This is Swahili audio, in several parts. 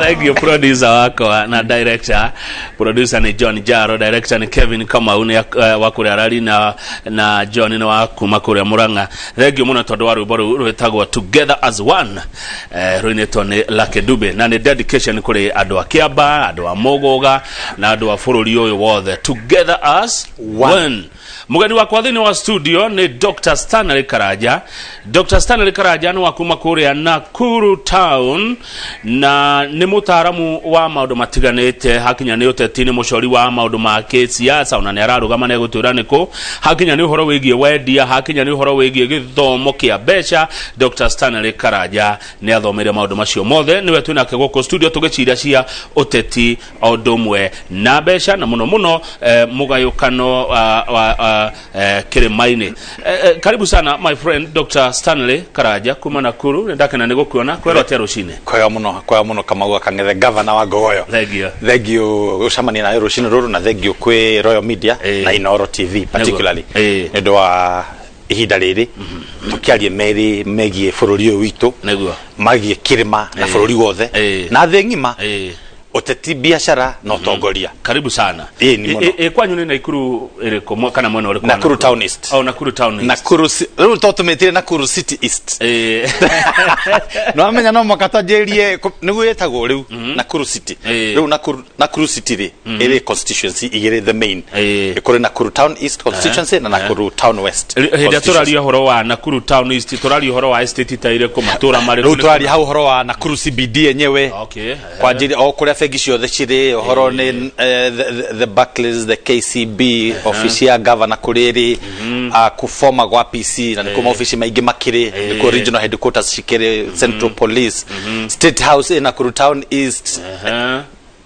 Thank you, producer wako na director. Producer ni John Jaro, director ni Kevin Kamau ni wakuri arari na John ni wakuma kuri Muranga. Thank you muno tondu wa rwimbo rwetagwo Together as One. Rwinetwo ni Lucky Dube na ni dedication kuri andu a Kiamba, andu a Mogoga na andu a bũrũri uyu wothe. Together as One. Mugeni wa kwathini wa studio ni Dr. Stanley Karaja. Dr. Stanley Karaja ni wakuma kuria Nakuru Town na ni mutaaramu wa maundu matiganite hakinya ni uteti ni mucori wa maundu ma kisiasa ona ni ararugama ne gutura niko hakinya ni uhoro wigie wendia hakinya ni uhoro wigie githomo kia beca. Dr. Stanley Karaja ni athomere maundu macio mothe niwe twinake guko studio tugiciria cia uteti odumwe na beca na muno mugayukano Kiremaine. Karibu sana my friend Dr. Stanley Karaja kuma Nakuru. Ndake na nigukuona kwero atia rucine. Kwa muno kama gwa kang'ethe governor wa Gogoyo. Thank you ucamani na rucine ruru na thank you kwi Royal Media na Inoro TV particularly. Ndo wa ihinda riri tukiarie meri megie bũrũri uyu witu magie kirima na bũrũri wothe na thĩ ng'ima uteti biashara na utongoria. Karibu sana. Kwanyu ni Nakuru iriko kana mwena ule kwa Nakuru Town East. Nakuru Town East. Nakuru rero tumetire Nakuru City East. No amenya no makatajerie nigu yetagwo riu Nakuru City. Riu Nakuru City ri iri constituency igire the main. Ikore Nakuru Town East constituency na Nakuru Town West. Hede turari horo wa Nakuru Town East turari horo wa estate taire ko matura mari. Riu turari hau horo wa Nakuru CBD yenyewe. Okay. Kwa ajili okure fegisho the chire horo ni the Barclays the KCB office ya governor kuriri kufoma gwa PC na nikoma office maingi makire niko regional headquarters shikere Central Police State House in Nakuru Town East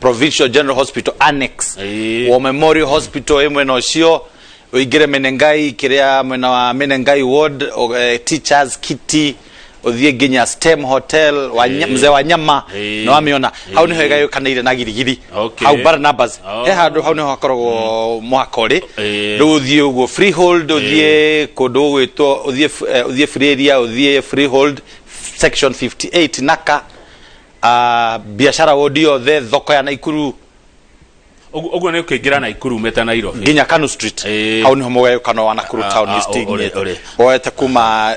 Provincial General Hospital Annex wa Memorial Hospital emwe no cio uigire Menengai kiria mwena wa Menengai ward teachers kitty uthie ginya STEM hotel wa mzee wa nyama no amiona hau ni hega yokanire na girigiri hau Barnabas handu hau ni hakoragwo mwakori ruthie ugo freehold uthie kodo gwito uthie free area uthie freehold section 58 naka biashara wodio the thoko ya Naikuru ogo ne ukigira Naikuru meta Nairobi ginya Kanu Street hau ni homogayo kano wa Nakuru Town East oete kuma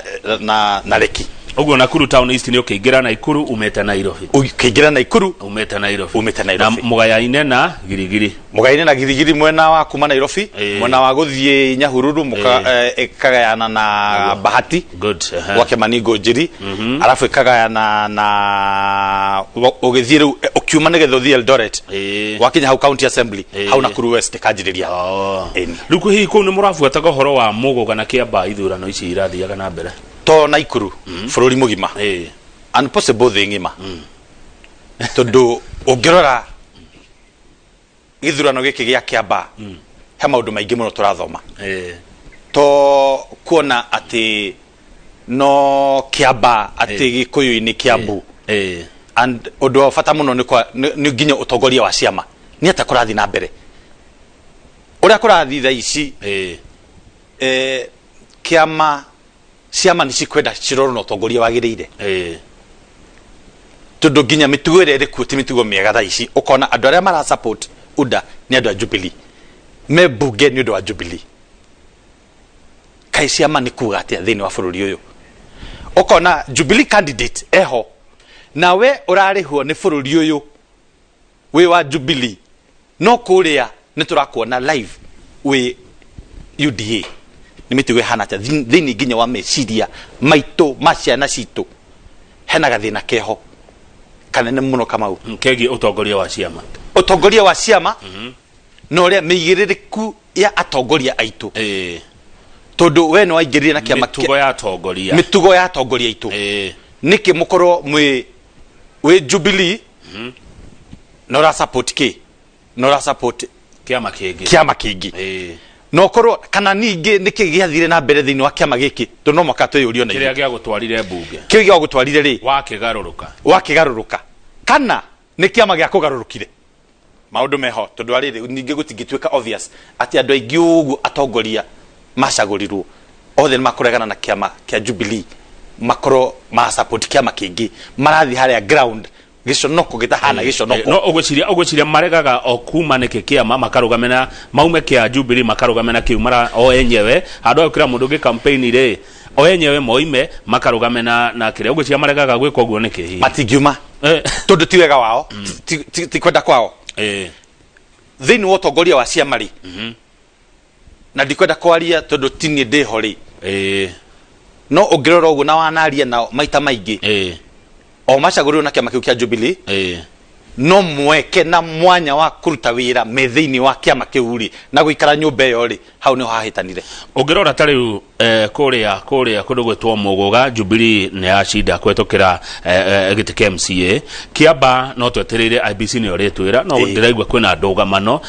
na Leki. Ogo Nakuru Town East ni ukigira Naikuru umeta Nairobi. Ukigira Naikuru umeta Nairobi. Na mugayaine na girigiri. Mugayaine na girigiri mwena wa kuma Nairobi, mwena wa guthie Nyahururu ikagayana na Bahati. Good. Wake Manigo Njiri. Alafu ikagayana na ugithire ukiuma negetho thie Eldoret. Wakinya hau county assembly, hau Nakuru West kajiriria. Ruku hii ko ni murafuata horo wa Mogoga na Kiamba ithurano ici irathiaga na mbere. To Naikuru bũrũri mugima unpossible thing ngima tondu ungirora githurano giki gia Kiamba he maundu maingi muno turathoma to kuona ati no Kiamba ati Gikuyu-ini Kiambu and undu wa bata muno ni nginya utongoria wa ciama ni ata kurathi na mbere uria kurathi tha ici kiama ciama ni cikwenda ciroro no tongoria wagirire tondu nginya mitugo ire ku ti mitugo miega tha ici ukona andu aria mara support UDA ni andu a Jubilee me bunge ni andu a Jubilee kai ciama ni kuga atia thini wa bũrũri uyu ukona Jubilee candidate eho nawe urarihwo ni bũrũri uyu we wa Jubilee no kuria ni turakuona live we UDA ni mitugo hana ta thini nginya wa meciria maito maciana citu hena gathina keho kanene muno kamau kegi utongoria wa ciama no ria migiririku ya atongoria aitu tondu we no aingirire na kiama mitugo ya atongoria aitu niki mukorwo we Jubilee no ra support kiama kingi no korwo kana ningi niki giathire na mbere thini wa kiama giki to no makato yurio na kiria gia gutwarire bunge kiria gia gutwarire ri wakigaruruka kana ni kiama gia kugarurukire maundu meho tondu arire ningi gutingitweka obvious ati andu aingi ugu atongoria macagurirwo othe makuregana na kiama kia Jubilee makoro ma support kiama kingi marathi haria ground giconoko gitahana giconoko no ugwiciria maregaga okuma niki kiama makarugamena maume kia Jubilee makarugamena kiumara o enyewe handu akira mundu gi campaign ire o enyewe moime makarugamena na kire ugwiciria maregaga gwika uguo niki hi matingiuma tondu ti wega wao ti kwenda kwao thini wa utongoria wa ciamari na ndikwenda kwaria tondu tini ndihori no ungirora uguo na wanaria nao maita maingi o macagũrirwo na kĩama kĩu kĩa Jubilee no mweke na mwanya wa kũruta wĩra methiini wa kĩama kĩu ri na gũikara nyũmba ĩyo ri hau nĩho hahĩtanire ũngĩrora ta rĩu kũrĩa kũndũ gwĩtwo Mũgũga Jubilee nĩ yacinda kũhetũkĩra gĩtĩ kĩa MCA Kĩamba no twetereire IBC nĩyo rĩtwĩra no ndĩraigua kwĩna ndũgamano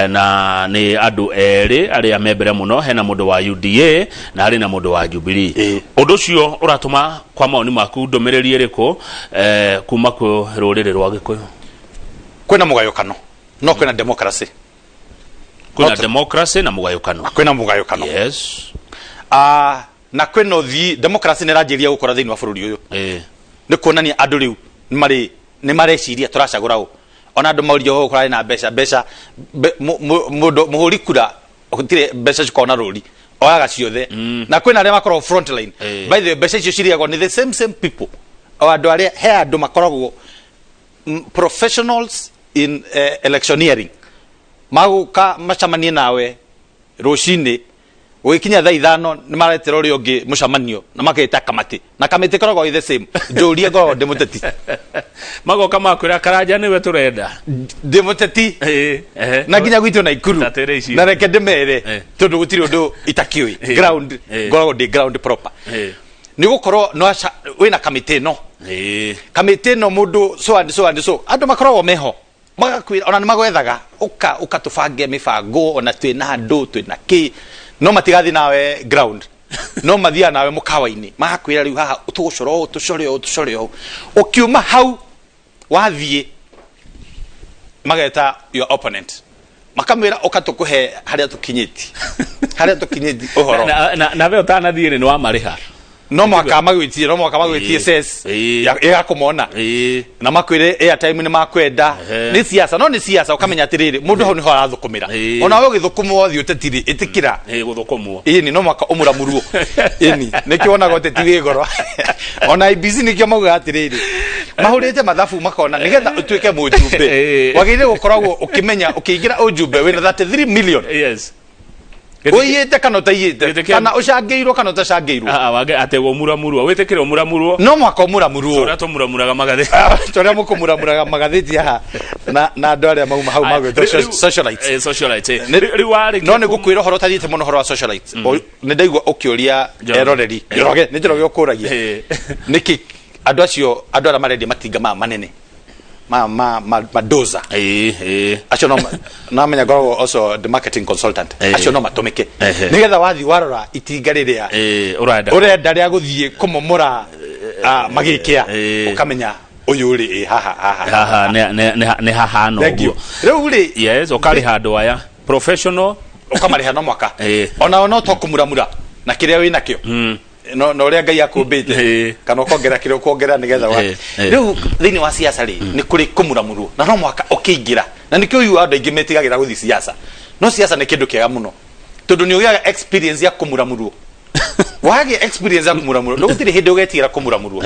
na nĩ andũ erĩ arĩa membere mũno hena mũndũ wa UDA na harĩ na mũndũ wa Jubilee ũndũ ũcio ũratũma kwa maoni maku ndũmĩrĩri ĩrĩkũ kuma kwĩ rũrĩrĩ rwa Gĩkũyũ kwĩna mũgayũkano no kwĩna democracy kwĩna democracy na mũgayũkano kwĩna mũgayũkano yes na kwĩna ũthii democracy nĩ ranjĩria gũkora thĩinĩ wa bũrũri ũyũ nĩ kuonania andũ rĩu nĩ mareciria tũracagũra ũ ona andũ maurio gũkora na mbeca mũhũri kura gũtirĩ mbeca cikona rũri oyaga ciothe na kwĩna arĩa makoragwo front line by the way mbeca icio ciriagwo nĩ the same people o andũ arĩa he andũ makoragwo professionals in electioneering maguka macamanie nawe rucini ugikinya thaa 5 ni maretera uri ungi mucamanio na mageta kamati na kamati koragwo the same njurie ngoro ndi muteti magoka makwira Karanja niwe turenda ndi muteti na nginya gwitũ na Ikuru na reke ndimere tondu gutiri undu itakiwi ground ngoro ndi ground proper ni gukorwo no wina kamati no kamati no mundu so andu makoragwo meho magakwira ona nimagwethaga uka tufange mifango ona twina andu twina ki no matigathi nawe ground no mathia nawe mukawa-ini magakwira riu haha tucore ukiuma hau wathie mageta your opponent makamwira ukatukuhe haria tukinyiti uhoro na we utanathire ni wa mariha no mwaka magwitie ses ya kumona na makwire airtime ni makwenda ni siasa no ni siasa ukamenya atiriri mundu ho ni ho arathukumira ona we githukumwo othi utetiri itikira guthukumwo ni no mwaka umura muruo niki wona gote tiwe goro ona IBC nikio mauga atiriri mahurite mathafu makona nigetha utuike mujumbe wagire gukoragwo ukimenya ukiingira ujumbe wina 33 million yes Oyete kana utayete kana ushageirwo kana utashageirwo wage ategwo muramurwo witikire muramurwo no mwaka muramurwo tora to muramuraga magatheti tora muko muramuraga magatheti ha na andu aria mauma hau magwetwo socialites riwari no ne gukwira horo tathiite muno horo wa socialites ne ndaigwa ukiuria eroreri iroge ne ndiroge ukuragia niki andu acio andu ara marendi matinga manene madoza acio no menya gorwo also the marketing consultant acio no matumike nigetha wathi warora itinga riria urenda ria guthie kumomora magikia ukamenya uyu ri haha ne haha no riu ri yes ukari handu aya professional ukamariha no mwaka ona to kumuramura na kiria wina kio no ria ngai akumbite kana ukongera kire ukongera nigetha wa riu thini wa siasa ri ni kuri kumuramuru na no mwaka ukiingira na nikio yu andu aingi metigagira guthi siasa no siasa ni kindu kiega muno tondu ni ugiaga experience ya kumuramuru wage experience ya kumuramuru no gutiri hindi ugetira kumuramuru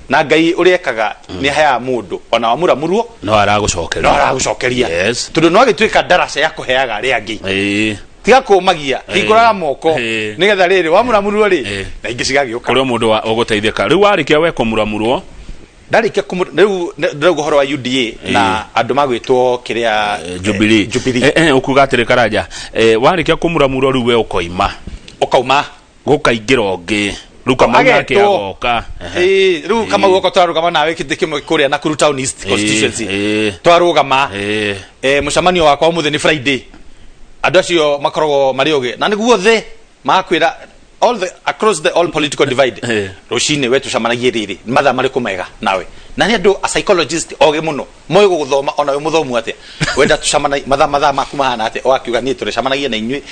na ngai uriekaga ni haya mundu ona wa muramuru no aragucokeria yes tondu no agituika darasa ya kuheaga ria ngi tiga kumagia hinguraga moko nigetha riri wa muramurwo ri na ingi cigagioka kuri mundu wa uguteithika riu warikia we kumuramurwo ndarikia riu ndauga horo wa UDA na andu magwitwo kiria Jubilee ukuga atiri Karanja warikia kumuramurwo riu we ukauma gukaingira ungi riu kama yake agoka riu kama uko twarugama nawe kiti kimwe kuria na Nakuru Town East constituency twarugama mucamanio wakwa umuthi ni Friday andu acio makoragwo marioge na niguo the makwira across the all political divide rucini wetu camanagie riri matha mariku mega nawe na ni andu a psychologist oge muno moyo guthoma ona we muthomu ate wenda tucamana matha makuma hana ate o akiuga ni turi camanagie na inyui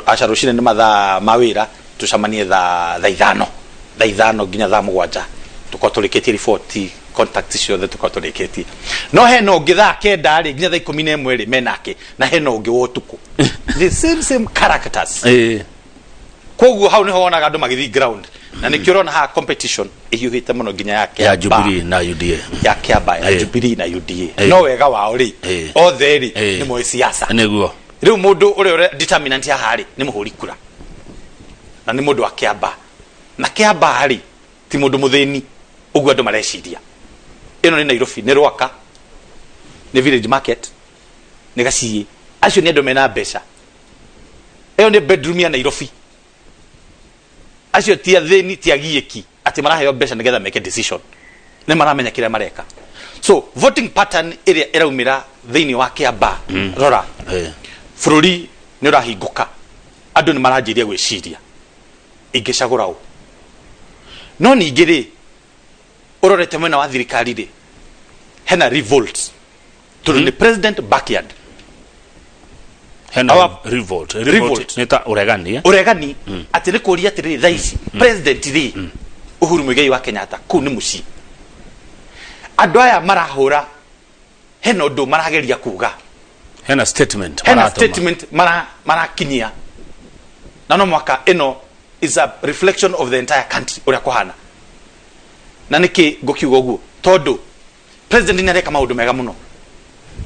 aca rucini ni matha mawira tucamanie tha ithano nginya tha mugwanja tukorwo turikitie report contact ciothe tukorwo turikitie no hena ungi tha kenda ri nginya tha 11 ri menake na hena ungi wa utuku the same characters koguo hau niho wonaga andu magithi ground na nikiorona ha competition ihiuhite muno nginya ya Jubilee na UDA ya Kiamba ya Jubilee na UDA no wega wao ri othe ri ni moe siasa niguo riu mundu uri determinant ya hari ni muhuri kura na ni mundu wa Kiamba na Kiamba hari ti mundu muthini uguo andu mareciria ino ni Nairobi ni Rwaka ni village market ni Gaciĩ acio ni andu mena mbeca iyo ni bedroom ya Nairobi acio ti athini ti agieki ati maraheo mbeca nigetha make decision ni maramenya kire mareka so voting pattern area iraumira thini wa Kiamba rora bũrũri ni urahinguka andu ni maranjiria gwiciria ingicagura u no ningi ri urorete mwena wa thirikari ri hena revolt to the president backyard hena revolt nita uregani ati ni kuria ati thaici president ri Uhuru Muigai wa Kenyatta ku ni muci andu aya marahura hena undu marageria kuga hena statement marakinyia na no mwaka ino is a reflection of the entire country uria kuhana na niki ngukiuga uguo tondu president ni areka maundu mega muno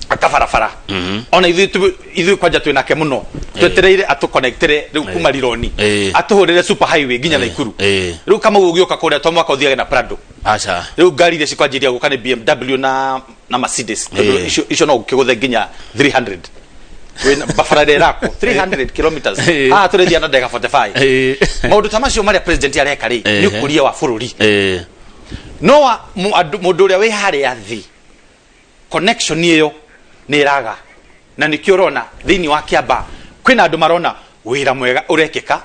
akabarabara ona ithu kwanja twinake muno twetereire atuconnectere riu kuma Rironi atuhurire super highway nginya Naikuru riu kama ugioka kuria to mwaka uthiage na Prado acha riu ngari ile cikwanjiria guka ni BMW na Mercedes icio no ukiguthe nginya 300 wena bafarade rako 300 kilometers turethia na ndega 45 maundu tamacio maria president areka ri ni ukuria wa bũrũri no mundu uria wi haria thi connection iyo ni iraga na nikiorona thini wa Kiamba kwina andu marona wĩra mwega urekeka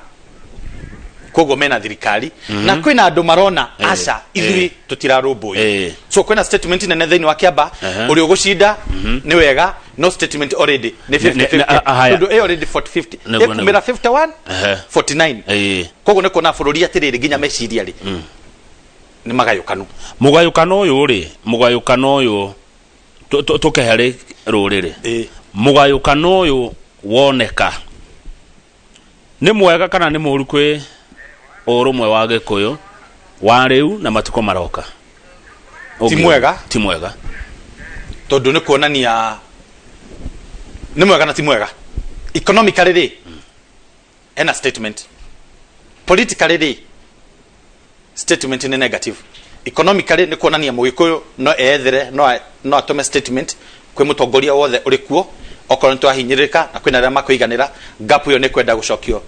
koguo mena thirikari na kwina andu marona aca ithui tutirarumbuye so kwina statement nene thini wa Kiamba uri ugucinda ni wega no statement already ni 50-50 ndu already 40-50 ekumira 51 49 koguo ni kona bũrũri atiriri nginya meciria ri ni mugayukano uyu tukeheri ruriri mugayukano uyu woneka ni mwega kana ni muru kwi urumwe wa Gikuyu wa riu na matuko maroka ti mwega tondu ni kuonania ni mwega na ti mwega economically ri ena statement politically ri statement ni negative economically ni kuonania Mugikuyu no ethere no atome statement kwi mutongoria wothe uri kuo okorwo twahinyirika na kwina aria makuiganira gap yo ni kwenda gucokio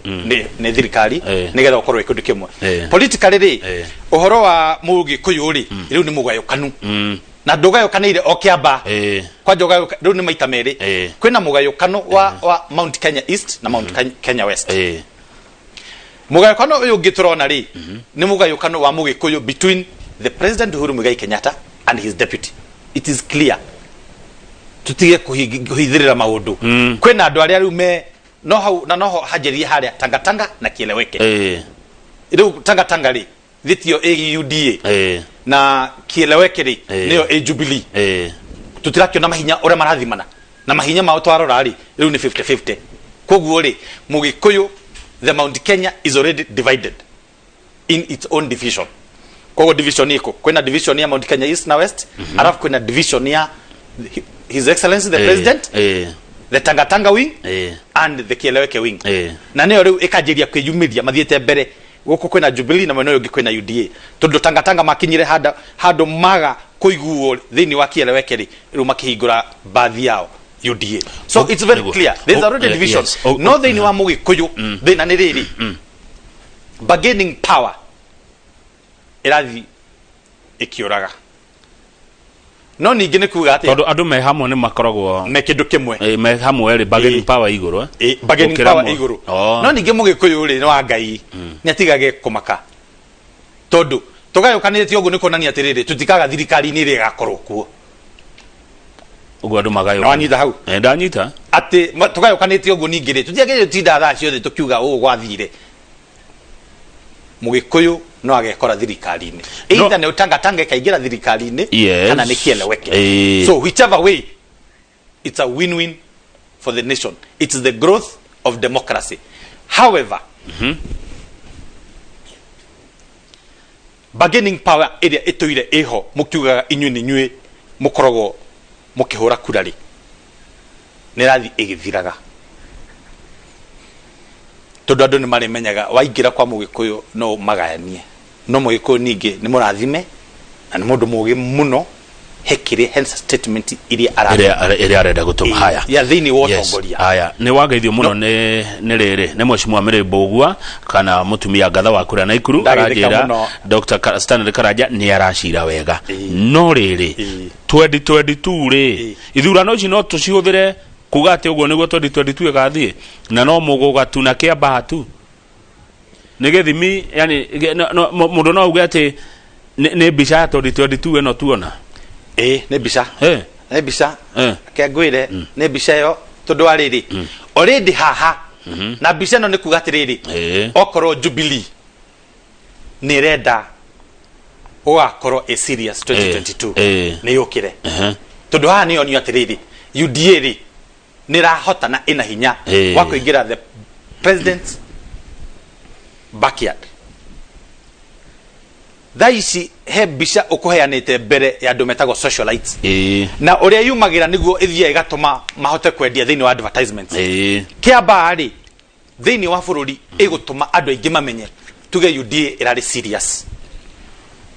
ni thirikari nigetha ukorwo ikundu kimwe politically ri uhoro wa Mugikuyu ri riu ni mugayukanu na ndugayukanire o Kiamba kwa ndugayuka riu ni maita meri kwina mugayukano wa Mount Kenya East na Mount Kenya West mugayukano uyu ngiturona ri ni mugayukano wa Mugikuyu between the president Uhuru Muigai Kenyatta and his deputy. It is clear tutige kuhithirira maundu kwina andu aria riu me noho hajerie haria tangatanga na kieleweke riu tangatanga ri thitio UDA na kieleweke ri niyo Jubilee tutirakiona mahinya ora marathimana na mahinya mao twarora ri riu ni 50-50 koguo ri Mugikuyu the Mount Kenya is already divided in its own division koguo division iko kwina division ya Mount Kenya East na West alafu kwina division ya His Excellency the President the Tangatanga wing and the Kieleweke wing na niyo riu ikajiria kwiyumiria mathiete mbere guku kwina Jubilee na mwena ungi kwina UDA tondu Tangatanga makinyire hado maga kuiguo thini wa Kieleweke ri riu makihingura baadhi yao UDA so it's very clear there's already division no thini wa Mugikuyu thina ni riri bargaining power irathi ikiuraga no ningi ni kuga ati tondu andu me hamwe ni makoragwo me kindu kimwe me hamwe ri bargaining power iguru bargaining power iguru no ningi Mugikuyu ri ni wa Ngai ni atigage kumaka tondu tugayukanite ugu ni konania atiriri tutikaga thirikari ni ri gakorwo kuo ugu andu magayo anyita hau ndanyita ati tugayukanite ugu ningi ri tutiage tinda thaa ciothe tukiuga gwathire mugikuyu no agekora thirikari-ini either ne utanga ikaingira thirikari-ini kana ni kieleweke. So whichever way, it's a win-win for the nation. It's the growth of democracy. However, bargaining power area itoire eho mukiugaga inyuĩ nĩ inyuĩ mukoragwo mukihura kurari nirathi igithiraga tondu andu ni marimenyaga waingira kwa mugikuyu no magayanie no mugikuyu ningi ni murathime na ni mundu mugi muno hekire hence statement iria arenda gutuma haya ya thini wotongoria haya ni wageithio muno ni riri ni mheshimiwa Mirembo Ugwa kana mutumia ngatha wa kura na Ikuru arajira Dr. Stanley Karanja ni aracira wega no riri 2022 ri ithurano ici no tucihuthire kuga ati uguo niguo 2022 igathie na no mugugatu na kia bahatu ni githimi yani mundu no uge ati ni bica 2022 eno tuona ne bica ne bica ke ngwire ne bica yo tondu ariri already haha na bica no ni kuga atiriri okoro Jubilee ni renda ugakorwo a serious 2022 ni yukire tondu haha ni onio atiriri UDA ri ni rahotana ina hinya wa kuingira the president's backyard. Thaici he bica ukuheanite mbere ya andu metagwo socialites na uria yumagira niguo ithia igatuma mahote kwendia thini wa advertisements kiamba ri thini wa bũrũri igutuma andu aingi mamenye tuge UDA irari serious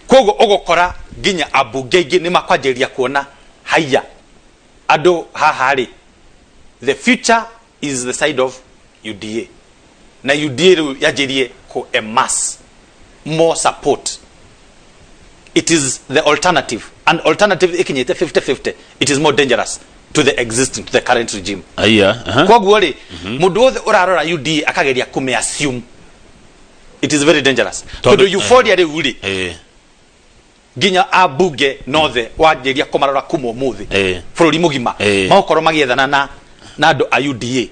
kogo ugukora ginya abunge aingi ni makwanjiria kuona haya andu haha ri the future is the side of UDA na UDA yajirie ko amass more support. It is the alternative, and alternative ikinyete 50-50. It is more dangerous to the existing, to the current regime. Kwa guori mundu wothe urarora UDA akageria kume assume it is very dangerous. Tondu euphoria ri uri ginya abunge nothe wanjiria kumarora kumo muthi bũrũri mugima makorwo magiethana na andu a UDA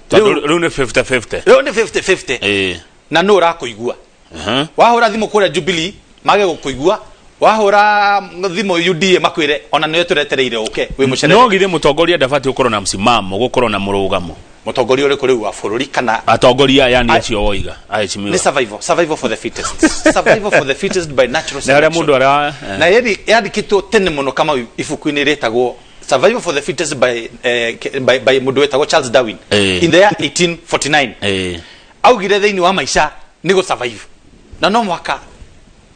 tondu ni 50-50 riu ni 50-50 na no urakuigua wahura thimu kuria Jubilee mage gukuigua wahura thimu UDA makwire ona niwe turetereire uke wi mucere no githie mutongoria ndabati ukorwo na msimamo gukorwo na murugamo mutongoria uri kuri wa bũrũri kana atongoria yani acio woiga ni survival for the fittest survival for the fittest by natural selection na mundu ara na yandikitwo tene muno kama ibuku-ini ritagwo survival for the fittest by mundu wetagwo Charles Darwin in the year 1849 augire thini wa maisha ni go survive na no mwaka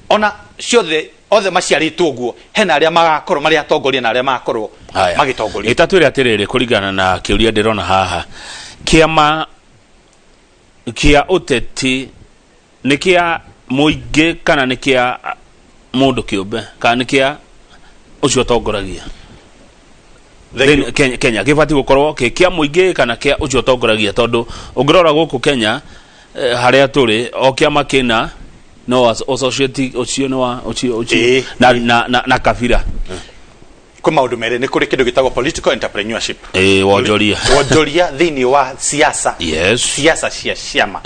ona ciothe othe maciaritwo guo hena aria magakorwo mari atongoria na aria magakorwo magitongoria itatwire atiriri kuringana na kiuria ndirona haha kiama kia uteti ni kia muingi kana ni kia mundu kiumbe kana ni kia ucio tongoragia Kenya gibati gukorwo kia muingi kana kia ucio tongoragia tondu ungirora guku Kenya haria turi o kiama kina no associate ucio no wa ucio na kabira kwa maundu mere ni kuri kindu gitagwo political entrepreneurship wonjoria thini wa siasa siasa cia ciama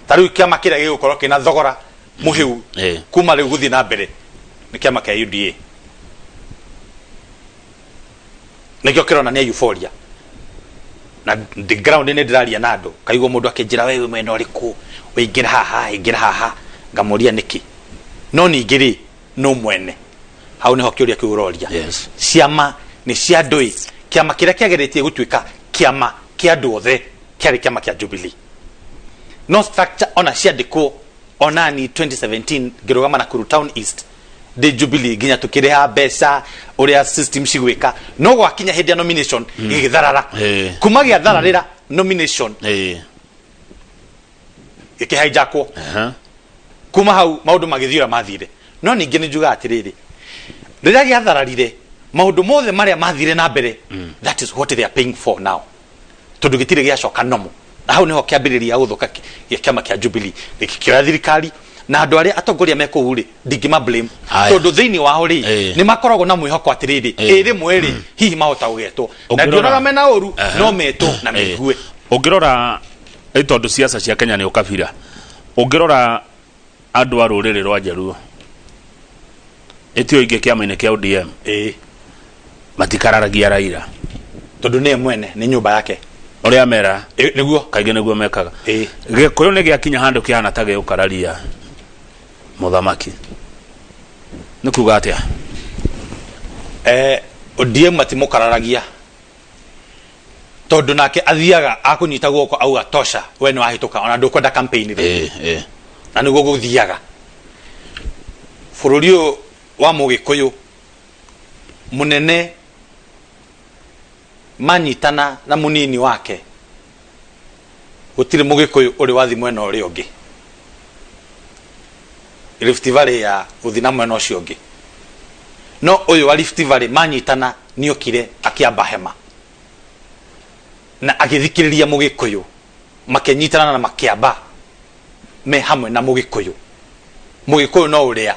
taru kiama kiria gigukorwo kina thogora muhiu kuma riu guthi na mbere ni kiama kia UDA nikio kirona ni euphoria na the ground ni ndiraria na andu kaigwo mundu akinjira wewe mwena uriku uingira haha ngamuria niki no ningiri no mwene hau ni hokiuria kiuroria ciama ni cia ndui kiama kiria kiageretie gutuika kiama kia andu othe kiari kiama kia Jubilee no structure ona ciandikwo onani 2017 ngirugama na Kuru Town East the Jubilee ginya tukireha mbeca uria system cigwika no gwakinya hindi ya nomination igitharara kuma gia thararira nomination ikihijackwo kuma hau maundu magithiura mathire no ningi ni njuga atiriri riria giathararire maundu mothe maria mathire na mbere that is what they are paying for now tondu gitire giacoka nomo hau niho kiambiriria guthuka kiama kia Jubilee gikira thirikari na andu aria atongoria meko uri ndingima blame tondu thini wao ri ni makoragwo na mwihoko atiriri iri mweri hihi mahota ugetwo na ndionaga mena uru no meto na megue ungirora tondu siasa cia Kenya ni ukabira ungirora andũ a rũrĩrĩ rwa Jaluo etio inge kiama-inĩ kia ODM matikararagia Raila tondu nĩ mwene nĩ nyũmba yake uria mera niguo kaingĩ nĩguo mekaga gĩkũyũ nĩ gĩakinya handũ kĩhana ta gĩũkararia mũthamaki nĩ kuga atĩa ODM matimũkararagia tondu nake athiaga akunyita guoko auga tosha we nĩ wahĩtũka ona ndũkwenda campaign rĩ na nĩguo gũthiaga bũrũri ũyũ wa mũgĩkũyũ mũnene manyitana na munini wake gũtirĩ mũgĩkũyũ ũrĩ wathi mwena ũrĩa ũngĩ Rift Valley ya gũthina mwena ũcio ũngĩ no ũyũ wa Rift Valley manyitana nĩokire akĩamba hema na agĩthikĩrĩria mũgĩkũyũ makenyitana na makĩamba me hamwe na mũgĩkũyũ no ũrĩa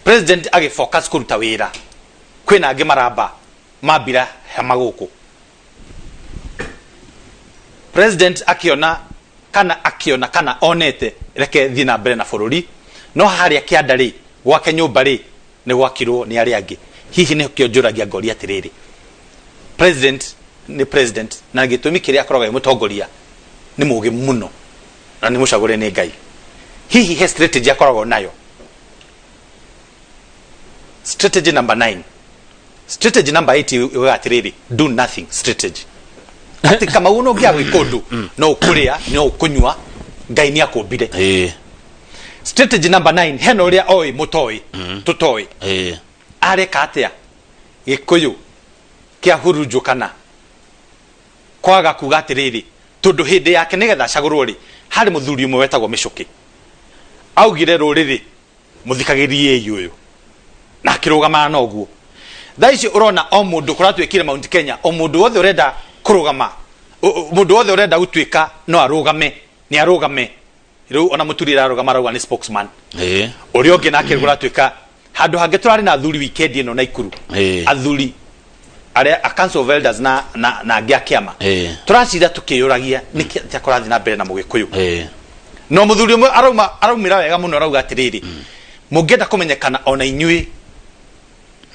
president agĩfocus kũruta wĩra kwĩna angĩ maramba mambira hema gũkũ president akiona kana onete reke thiĩ na mbere na bũrũri no harĩa kĩanda rĩ gwake nyũmba rĩ nĩ gwakirwo nĩ arĩa angĩ hihi nĩ kĩo njũragia ngori atĩrĩrĩ president nĩ president na gĩtũmi kĩrĩa akoragwo mũtongoria nĩ mũgĩ mũno na nĩ mũcagũre nĩ Ngai hihi he strategy akoragwo nayo strategy number 9 strategy number 8 yoga atĩrĩrĩ do nothing strategy ati kama uno gĩa gwĩkũndũ no ũkũrĩa no ũkũnyua Ngai nĩ akũmbire strategy number 9 hena ũrĩa oĩ mũtoĩ tũtoĩ areka atĩa gĩkũyũ kĩa hurunjũkana kwaga kuga atĩrĩrĩ tondũ hĩndĩ yake nĩgetha acagũrwo rĩ harĩ mũthuri ũmwe wetagwo Mĩcũkĩ augire rũrĩrĩ mũthikagĩrie ũyũ na akĩrũgama na ũguo thaa ici ũrona o mũndũ kũratuĩkire Mount Kenya o mũndũ wothe ũrenda kũrũgama mũndũ wothe ũrenda gũtuĩka no arũgame nĩ arũgame rĩu ona mũturi ararũgama rauga nĩ spokesman ũrĩa ũngĩ nake kũratuĩka handũ hangĩ tũrarĩ na athuri weekend ĩno Naikuru athuri arĩa a council of elders na angĩ a kĩama tũracira tukĩyũragia nĩkĩ kũrathiĩ na mbere na mũgĩkũyũ no mũthuri ũmwe araumĩra wega mũno arauga atĩrĩrĩ mũngĩenda kũmenyekana ona inyuĩ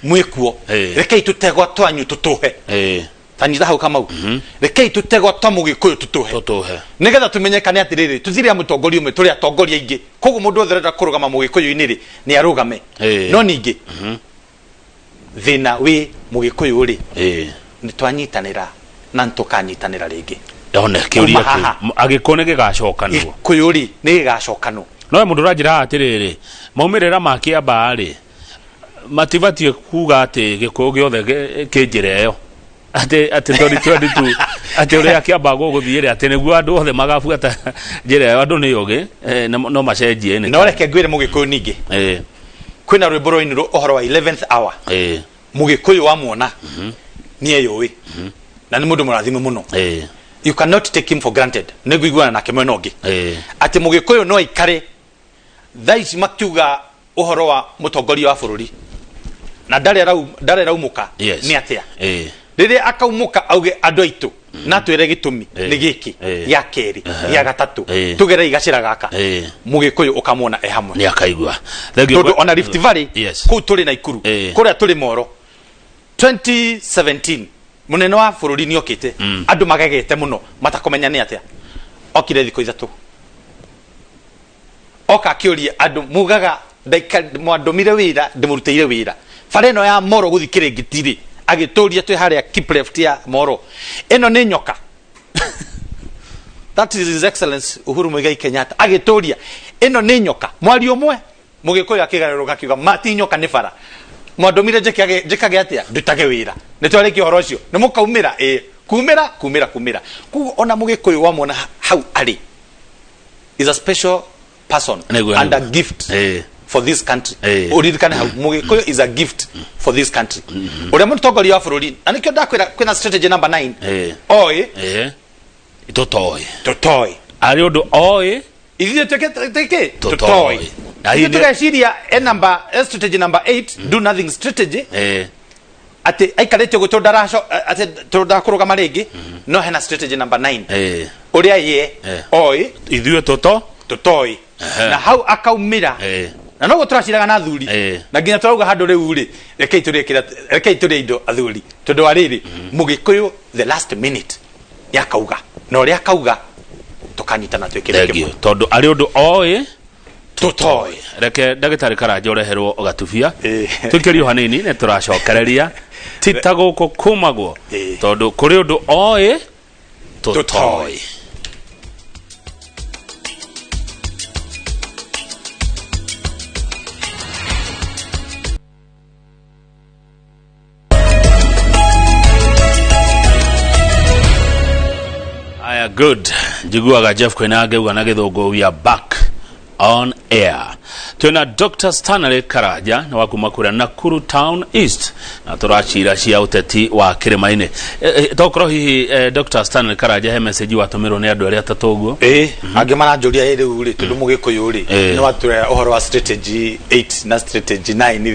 mwĩkuo rekei tũtegwa twanyu tũtũhe tanyita hau Kamau rekei tũtegwa twa mũgĩkũyũ tũtũhe nĩgetha tũmenyekane atĩrĩrĩ tũthire mũtongoria ũmwe tũrĩ atongoria aingĩ koguo mũndũ wothe ũrenda kũrũgama mũgĩkũyũ-inĩ rĩ nĩ arũgame no ningĩ thĩna wĩ mũgĩkũyũ rĩ nĩ twanyitanĩra na nĩtũkanyitanĩra rĩngĩ ndone kĩũria kĩu agĩkũnĩ gĩgacokanwo gĩkũyũ rĩ nĩ gĩgacokanwo no mũndũ ũranjĩra atĩrĩrĩ maumĩrĩra ma kĩamba rĩ matibatie kuga atĩ gĩkũyũ gĩothe kĩnjĩra ĩyo atĩ 2022 atĩ ũrĩa kĩamba gũgũthiĩ rĩ atĩ nĩguo andũ othe magabuata njĩra ĩyo andũ nĩ ũgĩ no macenjie no reke ngwĩre mũgĩkũyũ ningĩ kwĩna rwĩmbo rũinĩ ũhoro wa 11th hour mũgĩkũyũ wa muona nĩ eyũĩ na nĩ mũndũ mũrathime mũno you cannot take him for granted nĩguiguana nake mwena ũngĩ atĩ mũgĩkũyũ no aikare thaa ici makiuga ũhoro wa mũtongoria wa bũrũri na ndarĩ raumũka nĩ atĩa rĩrĩa akaumũka auge andũ aitũ na twĩre gĩtũmi nĩ gĩkĩ gĩa kerĩ gĩa gatatũ tũgere igacĩra gaka mũgĩkũyũ ũkamwona e hamwe nĩ akaigua tondũ ona Rift Valley kũu tũrĩ Naikuru kũrĩa tũrĩ Moro 2017 mũnene wa bũrũri nĩ okĩte andũ magegete mũno matakũmenya nĩ atĩa okire thikũ ithatũ oka akĩũria andũ mugaga mwandũmire wĩra ndĩmũrutĩire wĩra bara ĩno ya Moro gũthi Kĩrĩngĩti-rĩ agĩtũria twĩ harĩa keep left ya Moro ĩno nĩ nyoka that is his excellence Uhuru Muigai Kenyatta agĩtũria ĩno nĩ nyoka mwari ũmwe mũgĩkũyũ akĩgarũrũka akiuga mati nyoka nĩ bara mwandũmire njĩkage atĩa ndutage wĩra nĩ twarĩkia ũhoro ũcio nĩ mũkaumĩra kumĩra kuguo ona mũgĩkũyũ wamwona hau arĩ is a special person and a gift for this country uririkane hau mũgĩkũyũ is a gift for this country ũrĩa mũtongoria wa bũrũri na nĩkĩo ndakwĩra kwĩna strategy number 9 oĩ tũtoĩ arĩ ũndũ oĩ ithuĩ tũtoĩ ithuĩ tũgeciria strategy number 8 do nothing strategy atĩ aikarĩte ũguo tũrũndaga kũrũgama rĩngĩ no hena strategy number 9 ũrĩa ye oĩ ithuĩ tutoi na hau akaumira na no gutraciraga na athuri na nginya turauga handu riu ri rekei turi indo athuri tondu ariri mugikuyu the last minute yakauga no ria akauga tukanyitana twikire tondu ari undu oi tutoi reke ndagitari Karanja ureherwo ugatubia tukirio hanini ne turacokereria titaguko kumagwo tondu kuri undu oi tutoi. Good. Jiguaga Jeff Kwenage ugana githungu, we are back on air. Tuna Dr. Stanley Karanja na wakuma kuria Nakuru Town East na turachira cia uteti wa Kirimaine. Tokoro hihi Dr. Stanley Karanja he message watumiro ni andu aria tatuguo ange maranjuria iri uri tondu mugikuyu ri ni wature uhoro wa strategy 8 na strategy 9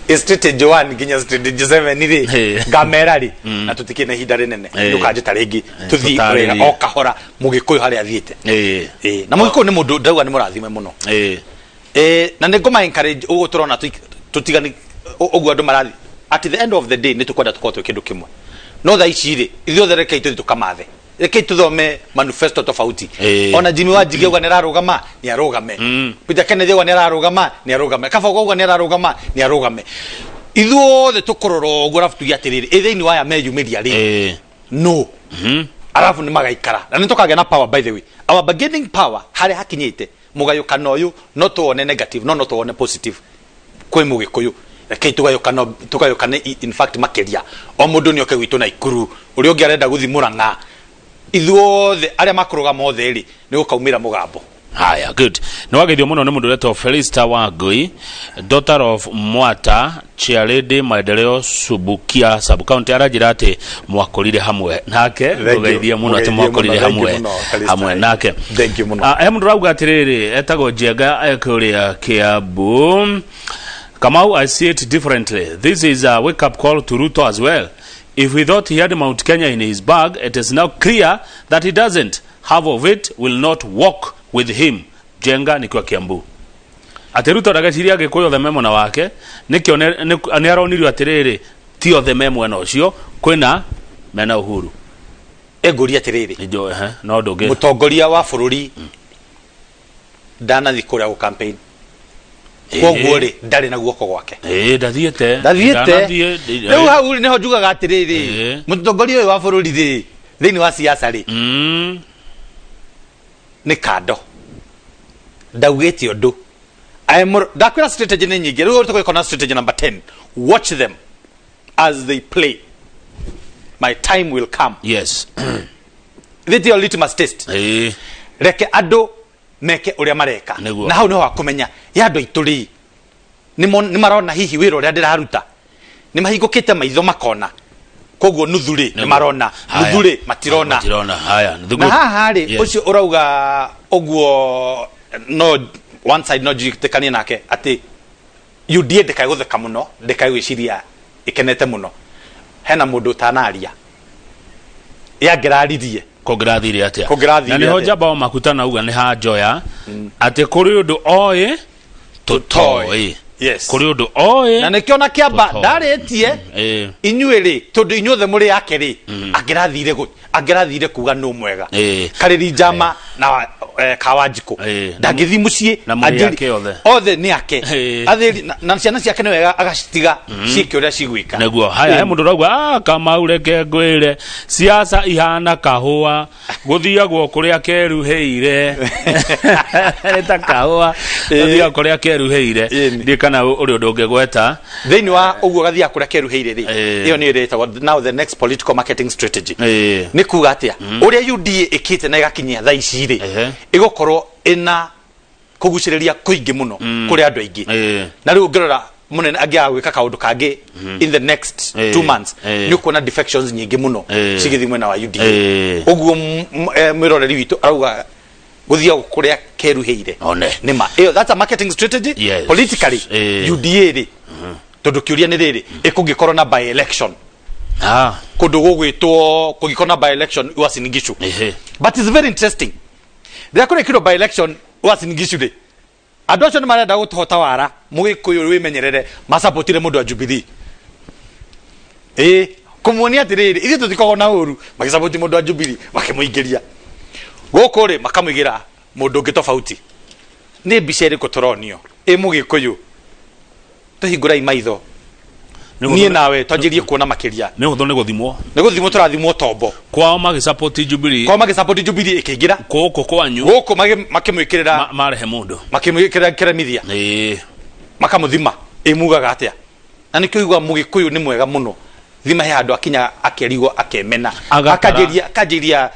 ri strategy 1 nginya strategy 7 ri ngamera ri na tutikine hinda rinene ndukanjita ringi tuthi wega o kahora mugikuyu hari athiite na mugikuyu ni mundu ndauga ni murathime muno na ngoma encourage ugo turona tutigani ugo andu marathi at the end of the day ni tukwenda tukoto kindu kimwe no tha iciri ithio thereke tuthi tukamathe reke tuthome manifesto tofauti ona Jimmy Wanjigi uga nerarugama ni arugame Peter Kennedy uga nerarugama ni arugame Kabogo uga nerarugama ni arugame ithio the tukororo ugo rafu tugiatiriri ithini waya meju media ri no arafu ni magaikara na nitokage na power. By the way, our bargaining power hari hakinyite mugayukano uyu no tuone negative no tuone positive kwe mugikuyu reke tugayukane in fact makeria o mundu ni oke gwitu na ikuru uri ongi arenda guthimura nga ithuothe aria makuruga mothe ri ni gukaumira mugambo. Haya, good. Nwagethio muno ni mundu reto Felista Wangui, daughter of Mwata Chiarede Maendeleo Subukia sub county arajira ati mwakorire hamwe nake ugeithia muno ati mwakorire hamwe nake. Thank you muno. Mundu rauga atiriri etago Jega ekuria Kiambu. Kamau, I see it differently. This is a wake up call to Ruto as well. If we thought he had Mount Kenya in his bag, it is now clear that he doesn't. Half of it will not walk with him. Jenga nikiwa Kiambu. Ateruto ragaciria gikuyo the memo na wake nikio ni aronirio atiriri tio the memo eno cio kwina mena Uhuru eguri atiriri ijo no ndoge mutongoria wa bururi dana thikura go campaign koguo ri ndari na guoko gwake ndathiete riu hau ni ho njugaga atiriri mutongoria wa bururi ri thini wa siasa ri ni kado ndaugete undu dakwira strategy ni nyingi riu tukona strategy number 10 watch them as they play. My time will come. Yes. This is your litmus test. Reke ado meke uria mareka na hau no wakumenya ya andu ituri ni marona hihi wira uria ndiraruta ni mahingukite maitho makona koguo nuthuri ni marona nuthuri matirona haya na haha ri ucio urauga oguo no one side no jitekania nake ati UDA ndekai gutheka muno ndekai gwiciria ikenete muno hena mundu tanaria ya geraririe kograthirie atia na ni hoja bao makutana uga ni ha joya ati kuri undu oi tutoi. Yes. Kuri undu oi na nikiona kiamba ndaretie inyuiri tondu inyuothe muri yake ri angirathire kuga no mwega kariri jama na Kawanjiko ndagithi mucie na muri yake othe ni yake athiri na ciana ciake ni wega agacitiga ciike uria cigwika neguo haya he mundu rauga Kamau reke ngwire siasa ihana kahua guthiagwo kuria keruheire eta kahua guthiagwo kuria keruheire ndikana uri undu ngegweta thini wa uguo gathia kuria keruheire ri iyo ni ireta now the next political marketing strategy ni kuga atia uria UDA ikite na igakinyia tha ici ri igokoro ina kuguciriria kuingi muno kuri andu aingi na riu ngirora munene agia gwika kaundu kangi in the next 2 months ni kuona defections nyingi muno cigithi mwena wa UDA uguo mwiroreri witu arauga guthia kuria keruheire nima iyo that's a marketing strategy politically UDA ri tondu kiuria ni riri ikungikorwo na by election kundu gugwitwo kungikona by election Uasin Gishu but it's very interesting. There could a by election wasingishure andu acio ni marenda gutohota wara mugikuyu wimenyerere masapotire mundu wa Jubilee kumuonia atiriri ithu tutikogo na uru magisapoti mundu wa Jubilee makimuingiria guku ri makamuigira mundu ungi tofauti ni mbica iriku turonio mugikuyu tuhingurai maitho nie nawe twanjirie kuona makiria ni guthimwo turathimwo tombo kwao magisupport Jubilee ikingira guku kwanyu guku makimwikirira marehe mundu makimwikirira keremithia makamuthima mugaga atia na nikio igwa mugikuyu ni mwega muno thima he andu akinya akerigwo akemena akajiria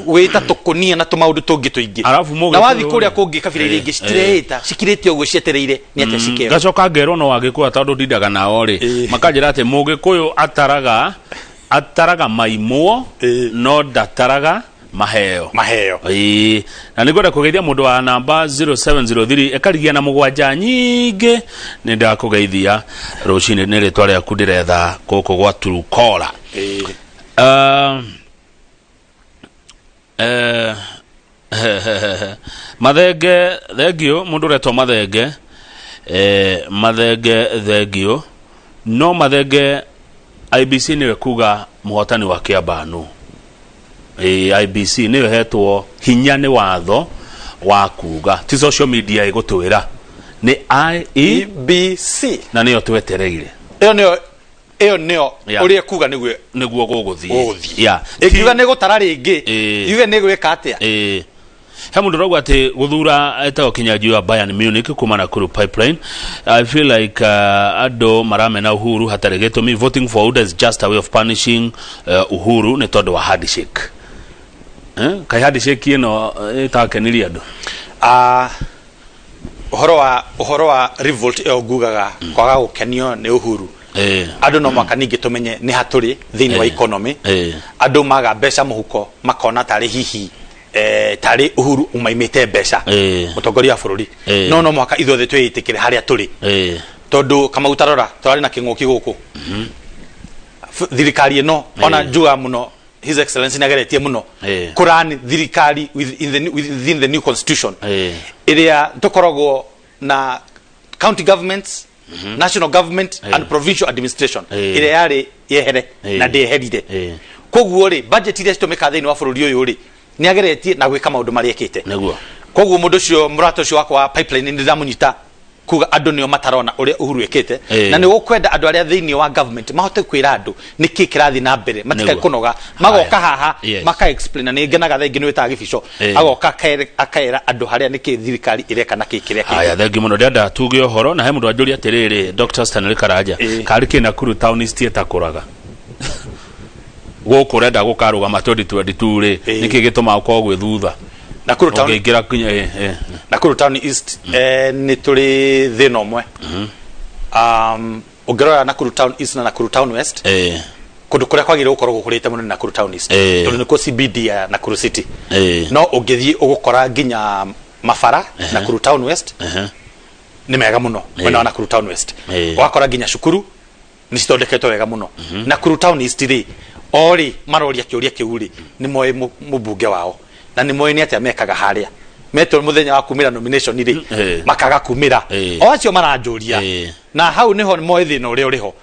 wita tukunia na tumaundu tungi tuingi na wathi kuria kungi kabira iria ingi straight cikirite uguo cietereire ni atia cikeo gacoka ngerwo no wagikuya tondu ndindaga nao ri makanjira ati mugikuyu ataraga maimwo no dataraga maheo na nigwenda kugeithia mundu wa namba 0703 ekarigia na mugwanja nyingi ni ndakugeithia rucini ni ritwa riaku ndiretha guku gwa Trukola mathenge thengio mundu retwa mathenge thengio no mathenge IBC niwe kuga muhotani wa Kiambanu IBC niyo hetwo hinya ni watho wa kuga ti social media igutwira ni IBC na niyo twetereire iyo niyo uri kuga niguo guguthii ikiuga ni gutara ringi iuge ni gwika atia he mundu rauga ati guthura etao kinyaji wa Bayern Munich kuma na kuru pipeline. I feel like ado maramena Uhuru hatari gitumi voting for Uda is just a way of punishing Uhuru ni tondu wa handshake. Kai handshake ino itakeniria andu uhoro wa revolt gugaga kwaga gukenio ni Uhuru andu no mwaka ningi tumenye ni haturi thini wa economy andu maga mbeca muhuko makona tari hihi tari Uhuru umaimite mbeca mutongoria bũrũri no mwaka ithuothe twiitikire haria turi tondu kama utarora twari na king'uki guku thirikari ino ona juga muno His Excellency nageretie muno Quran thirikari within the new constitution iria tukoragwo na county governments national government and provincial administration iria yari yehere na ndeherire koguo ri budget iria citumika thiini wa bũrũri uyu ri ni ageretie na gwika maundu mari ekite koguo mundu ucio murato ucio wakwa pipeline ni ndamunyita kuga andu nio matarona uria Uhuru ekite na ni gukwenda andu aria thiini wa government mahote kwira andu niki kirathi na mbere matika kunoga magoka haha maka explain na ngenaga thengi ni wita gibico agoka akaira andu haria niki thirikari ireka na kikire aya thengi muno ndia tuge uhoro na he mundu anjuri atiriri Dr. Stanley Karanja kari kina kuru town state akuraga gukurenda gukaruga matodi 22 ri niki gituma uko gwithutha na kuru town ngira kinya na kuru town east ni turi thina omwe ugerora na kuru town east na kuru town west kundu kuria kwagire gukorwo gukurite muno na kuru town east tondu niko CBD ya na kuru city no ugithi ugukora ginya mafara na kuru town west ni mega muno mwena na kuru town west wakora ginya shukuru ni citondeketwo wega muno na kuru town east ri ori maroria kiuria kiuri ni moe mubunge wao na ni moe ni atia mekaga haria meto muthenya wa kumira nomination ri makaga kumira o acio maranjuria na hau niho moe thina uri uriho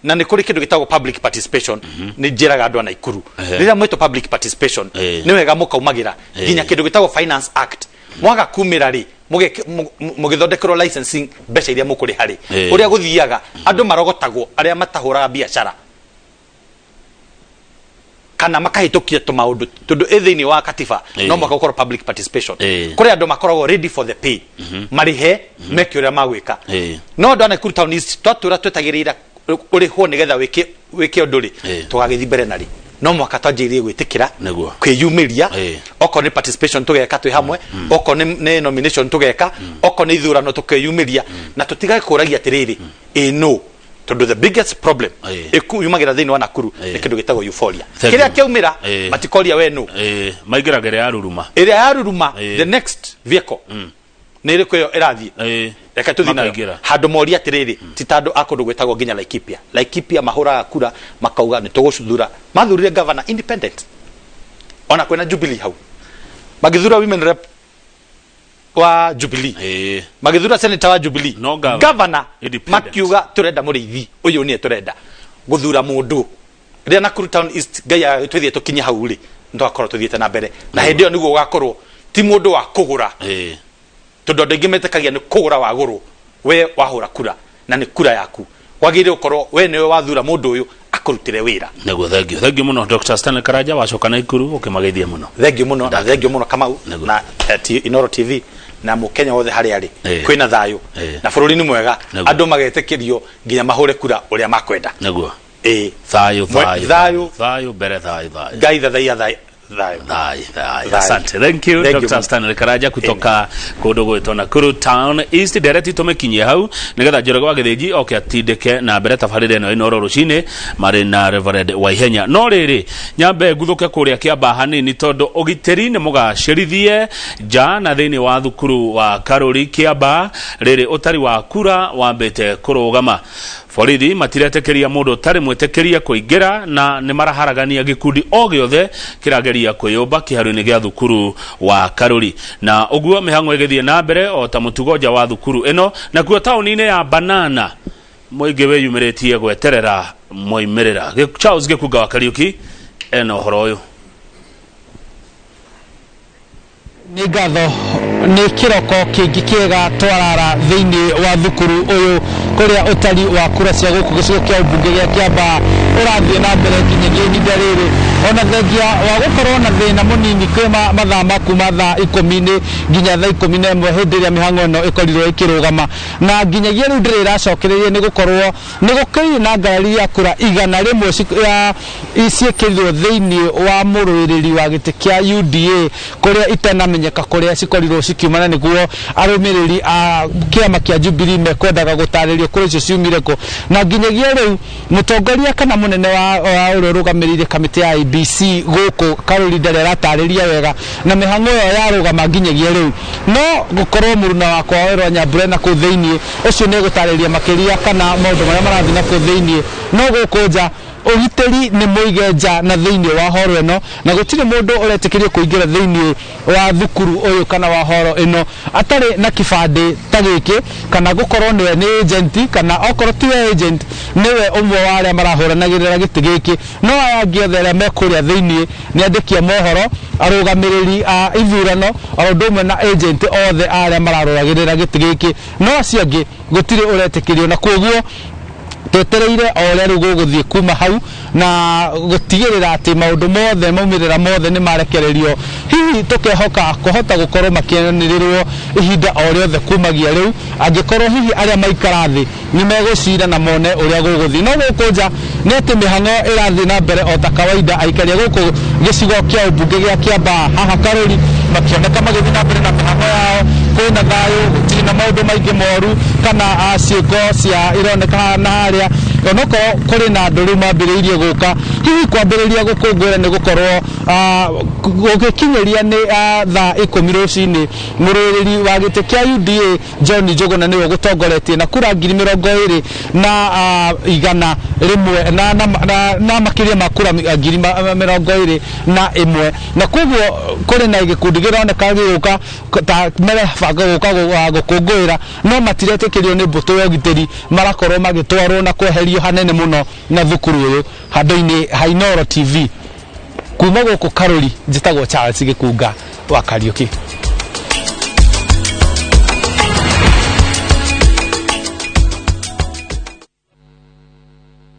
na ni kuri kindu gitagwo public participation ni njiraga andu ana ikuru rira mwito public participation ni wega mukaumagira ginya kindu gitagwo finance act mwaga kumira ri mugithondekerwo licensing mbeca iria mukuri hari uria guthiaga andu marogotagwo aria matahuraga biashara kana makahitukia tumaundu tondu ethiini wa katiba no mwaka ukoro public participation kuri andu makoragwo ready for the pay marihe meke uria magwika no ndana kuru town east twatura twetagirira uri ho nigetha wike unduri tugagithi mbere nari no mwaka twanjirie gwitikira kwiyumiria oko ni participation tugeka twi hamwe oko ni nomination tugeka oko ni ithurano tukeyumiria na tutigae kuragia atiriri no tondu the biggest problem yumagira thiini wa Nakuru ni kindu gitagwo euphoria kiria kiaumira matikoria we no maigira gere yaruruma iria yaruruma the next vehicle ni iri kyo irathi reka tuthina handu moria atiriri titandu akundu gwetagwo ginya Laikipia mahura kura makauga ni tugucuthura mathurire governor independent ona kwena Jubilee hau magithura women rep wa Jubilee magithura senator wa Jubilee no governor makiuga turenda muriithi uyu nie turenda guthura mundu ria Nakuru Town East gaya twithie tukinya hau ri ndakoro tuthiete na mbere na hindi yo niguo ugakorwo ti mundu wa kugura tondu ndingi metekagia ni kugura wa guru we wahura kura na ni kura yaku wagire ukorwo we niwe wathura mundu uyu akurutire wira naguo thank you muno Dr. Stanley Karaja wacoka na ikuru ukimageithia muno thank you muno Kamau na Inoro TV na mukenya wothe hari ari kwina thayo na bũrũri ni mwega andu magetekerio nginya mahure kura uria makwenda naguo thayo bere thayo gaitha thayo asante thank you Dr. Stanley Karaja kutoka kundu gwitwo Nakuru Town East direct tumekinyie hau nigetha Njoroge wa Githĩnji oke atindike na mbere tabarĩra ĩno Inoro rucini mari na Reverend Waihenya no rĩrĩ nyambe nguthuke kuria Kiambaa hanini tondu ugitĩri nĩ mũgacĩrithie ja na thĩinĩ wa thukuru wa Karuri Kiambaa rĩrĩ utari wa kura wambĩte kũrũgama borithi matiretekeria mundu tari mwetekeria kuingira na ni maraharagania gikundi o giothe kirageria kwĩyũmba kĩharo-inĩ gĩa thukuru wa Karuri na uguo mĩhang'o ĩgĩthiĩ na mbere o ta mũtugo wa thukuru ĩno na kuo taũni-inĩ ya Banana mũingĩ wĩyumĩrĩtie gweterera moimĩrĩra Charles Gĩkunga wa Kariuki ena ũhoro ũyũ nĩ ngatho nĩ kiroko kĩngĩ kĩega twarara thĩinĩ wa thukuru ũyũ kũrĩa ũtari wa kura cia gũkũ gĩcigo kĩa ũmbunge gĩa Kiambaa ũrathiĩ na mbere nginyagia ihinda rĩrĩ ona thengia wa gũkorwo na thĩna mũnini kwĩ mathaa ma kuma thaa 10 nginya thaa 11 hĩndĩ ĩrĩa mĩhang'o ĩno ĩkorirwo ĩkĩrũgama na nginyagia rĩu ndĩrĩ ĩracokereria nĩ gũkorwo nĩ gũkĩrĩ na ngarari ya kura igana rĩmwe ciĩkĩrirwo thĩinĩ wa mũrũĩrĩri wa gĩtĩ kĩa UDA kũrĩa itanamenyeka kũrĩa cikorirwo cikiumana nĩguo arũmĩrĩri a kĩama kĩa Jubilee mekwendaga gũtarĩrio kũrĩa icio ciumire kũ na nginyagia rĩu mũtongoria kana mũnene wa ũrĩa ũrũgamĩrĩire kamĩtĩ ya IBC gũkũ Karuri ndarĩ aratarĩria wega na mĩhang'o ĩyo yarũgama nginyagia rĩu no gũkorwo mũruna wakwa Werũ Nyambura na kũu thĩinĩ ũcio nĩ gũtarĩria makĩria kana maũndũ marĩa marathiĩ na kũu thĩinĩ no gũkũ nja ũgitĩri nĩ mũige nja na thĩinĩ wa horo ĩno na gũtirĩ mũndũ ũretĩkĩrio kũingĩra thĩinĩ wa thukuru ũyũ kana wa horo ĩno atarĩ na kĩbandĩ ta gĩkĩ kana gũkorwo nĩ agent kana okorwo ti agent nĩwe ũmwe wa arĩa marahũranagĩrĩra gĩtĩ gĩkĩ no aya angĩ othe arĩa me kũrĩa thĩinĩ nĩ andĩki a mohoro arũgamĩrĩri a ithurano o ũndũ ũmwe na agent othe arĩa mararũagĩrĩra gĩtĩ gĩkĩ no acio angĩ gũtirĩ ũretĩkĩrio na kwoguo twetereire o ũrĩa rĩu gũgũthiĩ kuma hau na gũtigĩrĩra atĩ maũndũ mothe maumĩrĩra mothe nĩ marekererio hihi tũkehoka kũhota gũkorwo makĩanĩrĩrwo ihinda o rĩothe kumagia rĩu angĩkorwo hihi arĩa maikara thĩ nĩ megũcira na mone ũrĩa gũgũthiĩ no gũkũ nja nĩ atĩ mĩhang'o ĩrathiĩ na mbere o ta kawaida aikaria gũkũ gĩcigo kĩa ũmbunge gĩa Kiambaa haha Karuri makĩoneka magĩthiĩ na mbere na mĩhang'o yao kwĩna thayũ gũtirĩ na maũndũ maingĩ moru kana ciĩko cia ironeka na harĩa onokorwo kũrĩ na andũ rĩu mambĩrĩirie gũka hihi kwambĩrĩria gũkũngũĩra nĩ gũkorwo gũgĩkinyĩria nĩ thaa 10 rũcinĩ mũrũĩrĩri wa gĩtĩ kĩa UDA John Njũgũna nĩwe gũtongoretie na kura 20,000 na igana rĩmwe na makĩria ma kura 21,000 na kwoguo kũrĩ na gĩkundi gĩroneka gĩgũka ta merebanga gũka gũkũngũĩra no matiretĩkĩrio nĩ mbũtũ ya ũgitĩri marakorwo magĩtwarwo na kweherio hanene mũno na thukuru ũyũ handũ-inĩ ha Inoro TV kuma gũkũ Karuri njĩtagwo Charles Gĩkunga wa Kariuki.